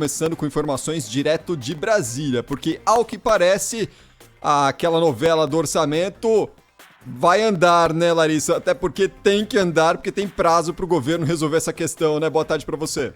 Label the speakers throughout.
Speaker 1: Começando com informações direto de Brasília, porque ao que parece, aquela novela do orçamento vai andar, né, Larissa? Até porque tem que andar, porque tem prazo para o governo resolver essa questão, né? Boa tarde para você.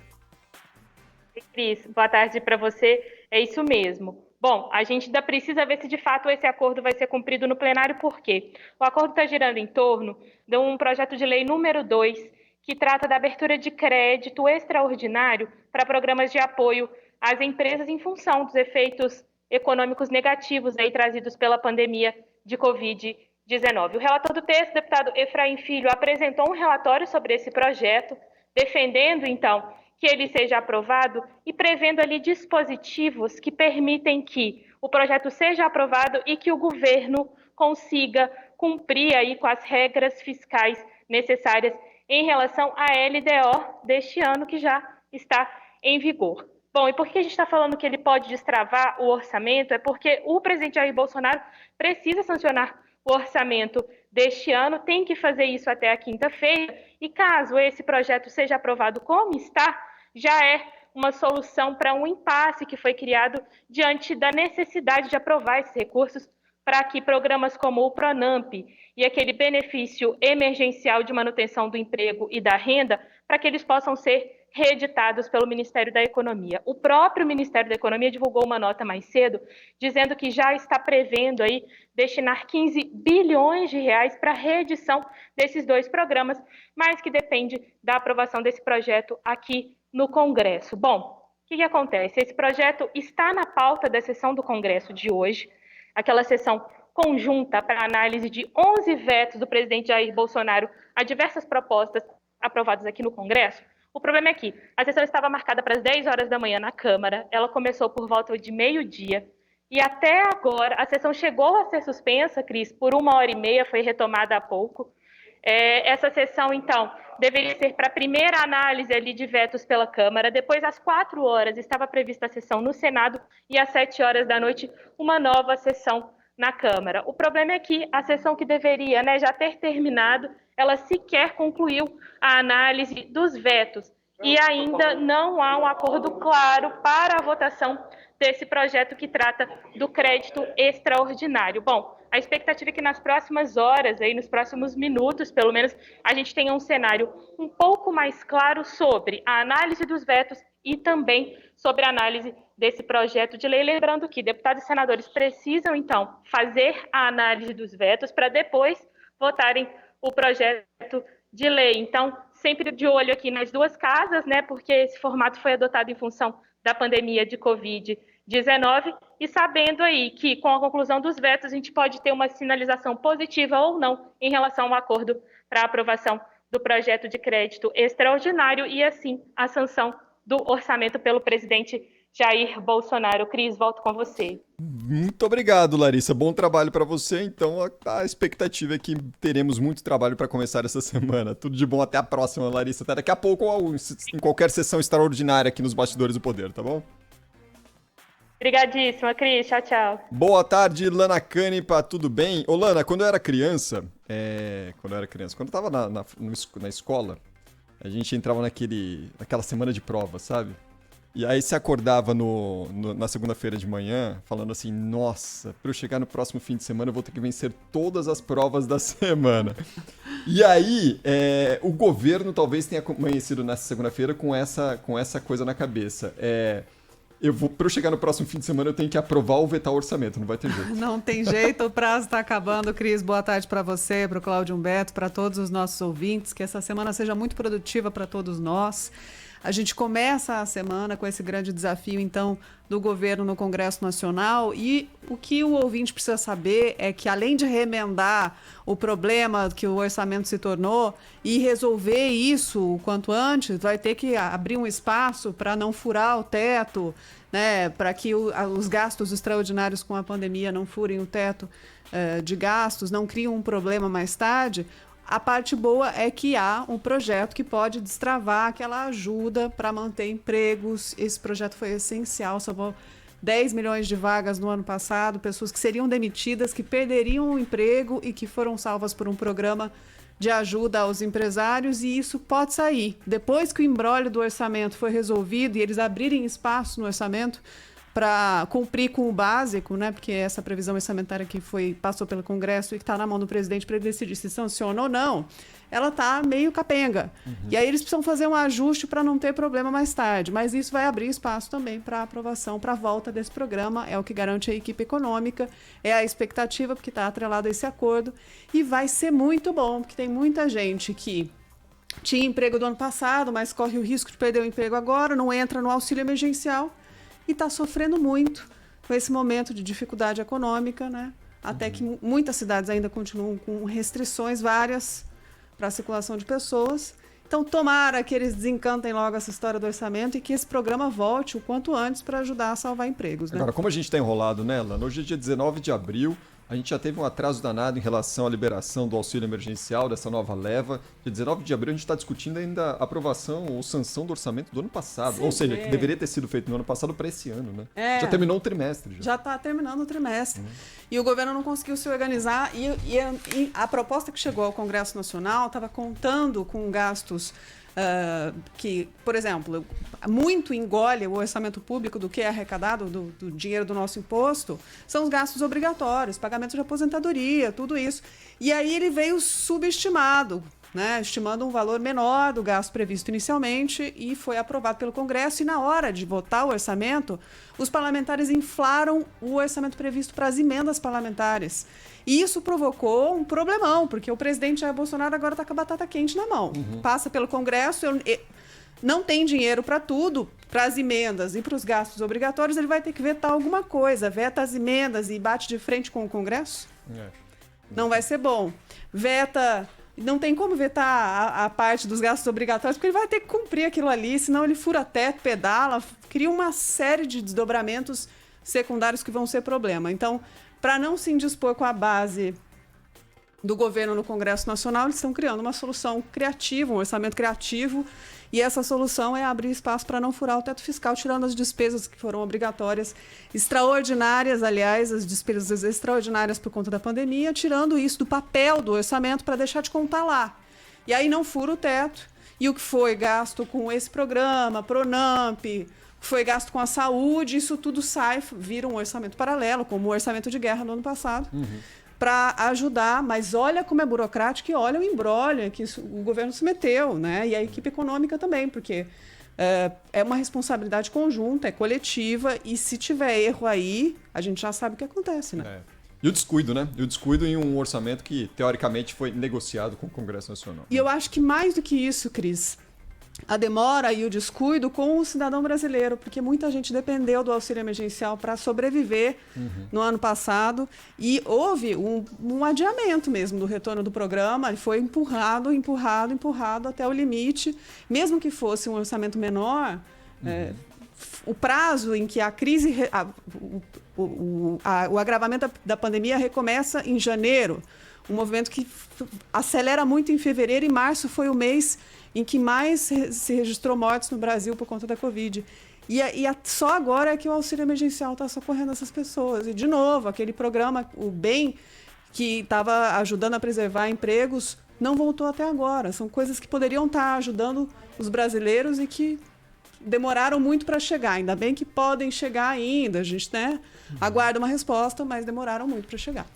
Speaker 2: Cris, boa tarde para você. É isso mesmo. Bom, a gente ainda precisa ver se de fato esse acordo vai ser cumprido no plenário, por quê? O acordo está girando em torno de um projeto de lei número 2, que trata da abertura de crédito extraordinário para programas de apoio às empresas em função dos efeitos econômicos negativos aí trazidos pela pandemia de Covid-19. O relator do texto, o deputado Efraim Filho, apresentou um relatório sobre esse projeto, defendendo, então, que ele seja aprovado e prevendo ali dispositivos que permitem que o projeto seja aprovado e que o governo consiga cumprir aí com as regras fiscais necessárias em relação à LDO deste ano, que já está em vigor. Bom, e por que a gente está falando que ele pode destravar o orçamento? É porque o presidente Jair Bolsonaro precisa sancionar o orçamento deste ano, tem que fazer isso até a quinta-feira, e caso esse projeto seja aprovado como está, já é uma solução para um impasse que foi criado diante da necessidade de aprovar esses recursos para que programas como o Pronamp e aquele benefício emergencial de manutenção do emprego e da renda, para que eles possam ser reeditados pelo Ministério da Economia. O próprio Ministério da Economia divulgou uma nota mais cedo, dizendo que já está prevendo aí destinar 15 bilhões de reais para a reedição desses dois programas, mas que depende da aprovação desse projeto aqui no Congresso. Bom, o que acontece? Esse projeto está na pauta da sessão do Congresso de hoje, aquela sessão conjunta para análise de 11 vetos do presidente Jair Bolsonaro a diversas propostas aprovadas aqui no Congresso. O problema é que a sessão estava marcada para as 10 horas da manhã na Câmara, ela começou por volta de meio-dia, e até agora a sessão chegou a ser suspensa, Cris, por 1h30, foi retomada há pouco. Essa sessão, então, deveria ser para a primeira análise ali de vetos pela Câmara, depois às 4 horas estava prevista a sessão no Senado e às 7 horas da noite uma nova sessão na Câmara. O problema é que a sessão que deveria, já ter terminado, ela sequer concluiu a análise dos vetos e ainda não há um acordo claro para a votação desse projeto que trata do crédito extraordinário. Bom, a expectativa é que nas próximas horas, aí, nos próximos minutos, pelo menos, a gente tenha um cenário um pouco mais claro sobre a análise dos vetos e também sobre a análise desse projeto de lei. Lembrando que deputados e senadores precisam, então, fazer a análise dos vetos para depois votarem o projeto de lei. Então, sempre de olho aqui nas duas casas, porque esse formato foi adotado em função da pandemia de Covid-19, e sabendo aí que com a conclusão dos vetos a gente pode ter uma sinalização positiva ou não em relação ao acordo para a aprovação do projeto de crédito extraordinário e assim a sanção do orçamento pelo presidente Jair Bolsonaro. Cris, volto com você.
Speaker 1: Muito obrigado, Larissa. Bom trabalho para você. Então, a expectativa é que teremos muito trabalho para começar essa semana. Tudo de bom, até a próxima, Larissa. Até daqui a pouco, em qualquer sessão extraordinária aqui nos Bastidores do Poder, tá bom?
Speaker 2: Obrigadíssima, Cris. Tchau, tchau.
Speaker 1: Boa tarde, Lana Canepa, tudo bem? Ô, Lana, quando eu era criança, quando eu tava na escola, a gente entrava naquela semana de prova, sabe? E aí se acordava na segunda-feira de manhã, falando assim, nossa, pra eu chegar no próximo fim de semana eu vou ter que vencer todas as provas da semana. E aí, o governo talvez tenha amanhecido nessa segunda-feira com essa coisa na cabeça. Pra eu chegar no próximo fim de semana eu tenho que aprovar ou vetar o orçamento, não vai ter jeito.
Speaker 3: Não tem jeito, o prazo está acabando. Cris, boa tarde para você, para o Cláudio Humberto, para todos os nossos ouvintes, que essa semana seja muito produtiva para todos nós. A gente começa a semana com esse grande desafio, então, do governo no Congresso Nacional, e o que o ouvinte precisa saber é que, além de remendar o problema que o orçamento se tornou e resolver isso o quanto antes, vai ter que abrir um espaço para não furar o teto, para que os gastos extraordinários com a pandemia não furem o teto de gastos, não criem um problema mais tarde. A parte boa é que há um projeto que pode destravar aquela ajuda para manter empregos. Esse projeto foi essencial, salvou 10 milhões de vagas no ano passado, pessoas que seriam demitidas, que perderiam o emprego e que foram salvas por um programa de ajuda aos empresários e isso pode sair. Depois que o imbróglio do orçamento foi resolvido e eles abrirem espaço no orçamento para cumprir com o básico, né? Porque essa previsão orçamentária que passou pelo Congresso e que está na mão do presidente para ele decidir se sanciona ou não, ela está meio capenga. E aí eles precisam fazer um ajuste para não ter problema mais tarde. Mas isso vai abrir espaço também para aprovação, para a volta desse programa. É o que garante a equipe econômica, é a expectativa, porque está atrelado a esse acordo. E vai ser muito bom, porque tem muita gente que tinha emprego do ano passado, mas corre o risco de perder o emprego agora, não entra no auxílio emergencial e está sofrendo muito com esse momento de dificuldade econômica, né? Até que muitas cidades ainda continuam com restrições várias para a circulação de pessoas. Então, tomara que eles desencantem logo essa história do orçamento e que esse programa volte o quanto antes para ajudar a salvar empregos, né?
Speaker 1: Agora, como a gente está enrolado, né, Lana? Hoje é dia 19 de abril, a gente já teve um atraso danado em relação à liberação do auxílio emergencial, dessa nova leva. Dia 19 de abril a gente está discutindo ainda a aprovação ou sanção do orçamento do ano passado. Ou seja, que deveria ter sido feito no ano passado para esse ano, né? Já terminou o trimestre. Já está terminando o trimestre.
Speaker 3: E o governo não conseguiu se organizar e a proposta que chegou ao Congresso Nacional estava contando com gastos que, por exemplo, muito engole o orçamento público do que é arrecadado, do dinheiro do nosso imposto, são os gastos obrigatórios, pagamento de aposentadoria, tudo isso. E aí ele veio subestimado, né, estimando um valor menor do gasto previsto inicialmente e foi aprovado pelo Congresso. E na hora de votar o orçamento, os parlamentares inflaram o orçamento previsto para as emendas parlamentares. E isso provocou um problemão, porque o presidente Jair Bolsonaro agora está com a batata quente na mão. Passa pelo Congresso, não tem dinheiro para tudo, para as emendas e para os gastos obrigatórios, ele vai ter que vetar alguma coisa. Veta as emendas e bate de frente com o Congresso? Não vai ser bom. Veta... Não tem como vetar a parte dos gastos obrigatórios, porque ele vai ter que cumprir aquilo ali, senão ele fura teto, pedala, cria uma série de desdobramentos secundários que vão ser problema. Então, para não se indispor com a base do governo no Congresso Nacional, eles estão criando uma solução criativa, um orçamento criativo, e essa solução é abrir espaço para não furar o teto fiscal, tirando as despesas que foram obrigatórias, extraordinárias, aliás, as despesas extraordinárias por conta da pandemia, tirando isso do papel do orçamento para deixar de contar lá. E aí não fura o teto, e o que foi gasto com esse programa, Pronamp, o que foi gasto com a saúde, isso tudo sai, vira um orçamento paralelo, como o orçamento de guerra do ano passado, para ajudar, mas olha como é burocrático e olha o imbróglio que o governo se meteu, né? E a equipe econômica também, porque é uma responsabilidade conjunta, é coletiva, e se tiver erro aí, a gente já sabe o que acontece, né?
Speaker 1: E o descuido, né? E o descuido em um orçamento que, teoricamente, foi negociado com o Congresso Nacional.
Speaker 3: E eu acho que mais do que isso, Cris, a demora e o descuido com o cidadão brasileiro, porque muita gente dependeu do auxílio emergencial para sobreviver no ano passado e houve um adiamento mesmo do retorno do programa, ele foi empurrado até o limite, mesmo que fosse um orçamento menor, o prazo em que a crise, o agravamento da pandemia recomeça em janeiro, um movimento que acelera muito em fevereiro e março foi o mês em que mais se registrou mortes no Brasil por conta da Covid. E só agora é que o auxílio emergencial está socorrendo essas pessoas. E, de novo, aquele programa, o BEM, que estava ajudando a preservar empregos, não voltou até agora. São coisas que poderiam estar ajudando os brasileiros e que demoraram muito para chegar. Ainda bem que podem chegar ainda. A gente, né, aguarda uma resposta, mas demoraram muito para chegar.